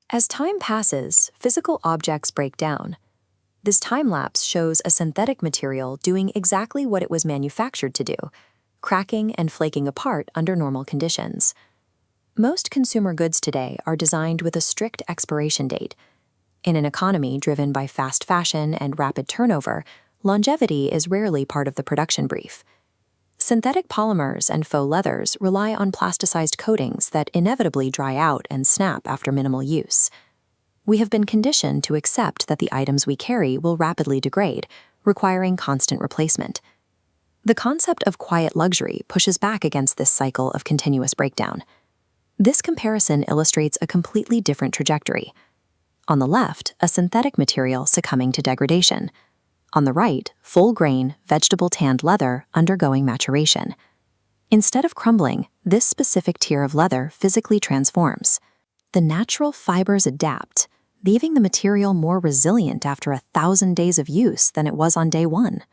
As time passes, physical objects break down. This time-lapse shows a synthetic material doing exactly what it was manufactured to do, cracking and flaking apart under normal conditions. Most consumer goods today are designed with a strict expiration date. In an economy driven by fast fashion and rapid turnover, longevity is rarely part of the production brief. Synthetic polymers and faux leathers rely on plasticized coatings that inevitably dry out and snap after minimal use. We have been conditioned to accept that the items we carry will rapidly degrade, requiring constant replacement. The concept of quiet luxury pushes back against this cycle of continuous breakdown. This comparison illustrates a completely different trajectory. On the left, a synthetic material succumbing to degradation. On the right, full-grain, vegetable-tanned leather undergoing maturation. Instead of crumbling, this specific tier of leather physically transforms. The natural fibers adapt, leaving the material more resilient after 1,000 days of use than it was on day one.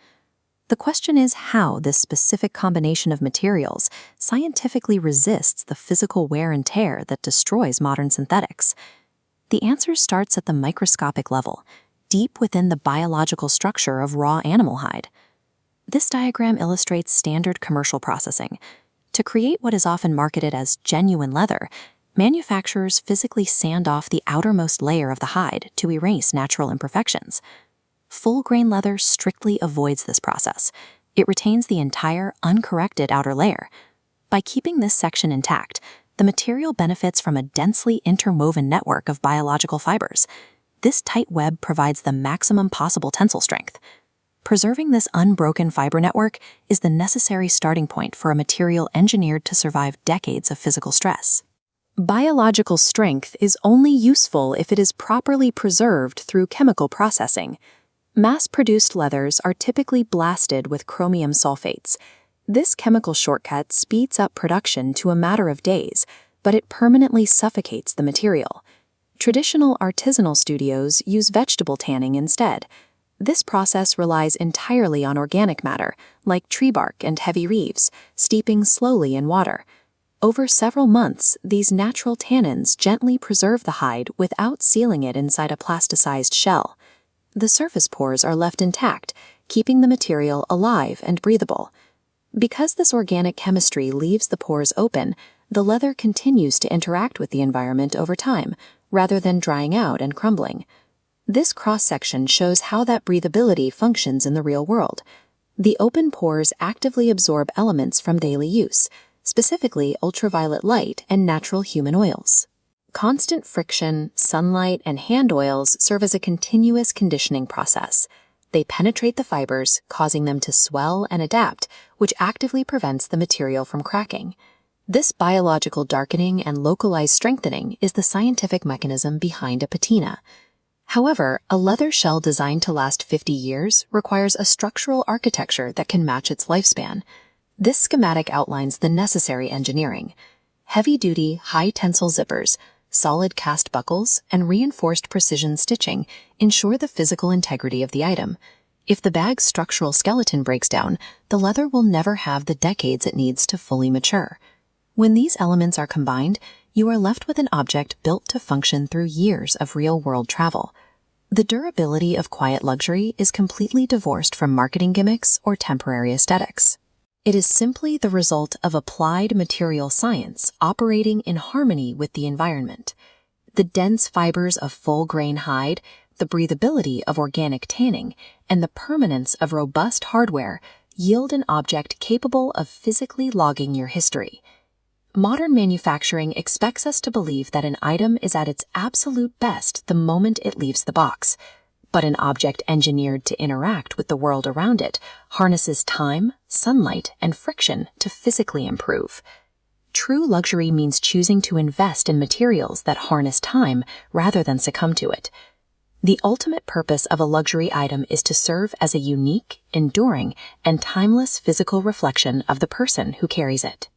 The question is how this specific combination of materials scientifically resists the physical wear and tear that destroys modern synthetics. The answer starts at the microscopic level, deep within the biological structure of raw animal hide. This diagram illustrates standard commercial processing. To create what is often marketed as genuine leather, manufacturers physically sand off the outermost layer of the hide to erase natural imperfections. Full-grain leather strictly avoids this process. It retains the entire uncorrected outer layer. By keeping this section intact, the material benefits from a densely interwoven network of biological fibers. This tight web provides the maximum possible tensile strength. Preserving this unbroken fiber network is the necessary starting point for a material engineered to survive decades of physical stress. Biological strength is only useful if it is properly preserved through chemical processing. Mass-produced leathers are typically blasted with chromium sulfates. This chemical shortcut speeds up production to a matter of days, but it permanently suffocates the material. Traditional artisanal studios use vegetable tanning instead. This process relies entirely on organic matter, like tree bark and heavy leaves, steeping slowly in water. Over several months, these natural tannins gently preserve the hide without sealing it inside a plasticized shell. The surface pores are left intact, keeping the material alive and breathable. Because this organic chemistry leaves the pores open, the leather continues to interact with the environment over time, rather than drying out and crumbling. This cross-section shows how that breathability functions in the real world. The open pores actively absorb elements from daily use, specifically ultraviolet light and natural human oils. Constant friction, sunlight, and hand oils serve as a continuous conditioning process. They penetrate the fibers, causing them to swell and adapt, which actively prevents the material from cracking. This biological darkening and localized strengthening is the scientific mechanism behind a patina. However, a leather shell designed to last 50 years requires a structural architecture that can match its lifespan. This schematic outlines the necessary engineering. Heavy-duty, high-tensile zippers, solid cast buckles, and reinforced precision stitching ensure the physical integrity of the item. If the bag's structural skeleton breaks down, the leather will never have the decades it needs to fully mature. When these elements are combined, you are left with an object built to function through years of real-world travel. The durability of quiet luxury is completely divorced from marketing gimmicks or temporary aesthetics. It is simply the result of applied material science operating in harmony with the environment. The dense fibers of full-grain hide, the breathability of organic tanning, and the permanence of robust hardware yield an object capable of physically logging your history. Modern manufacturing expects us to believe that an item is at its absolute best the moment it leaves the box. But an object engineered to interact with the world around it harnesses time, sunlight, and friction to physically improve. True luxury means choosing to invest in materials that harness time rather than succumb to it. The ultimate purpose of a luxury item is to serve as a unique, enduring, and timeless physical reflection of the person who carries it.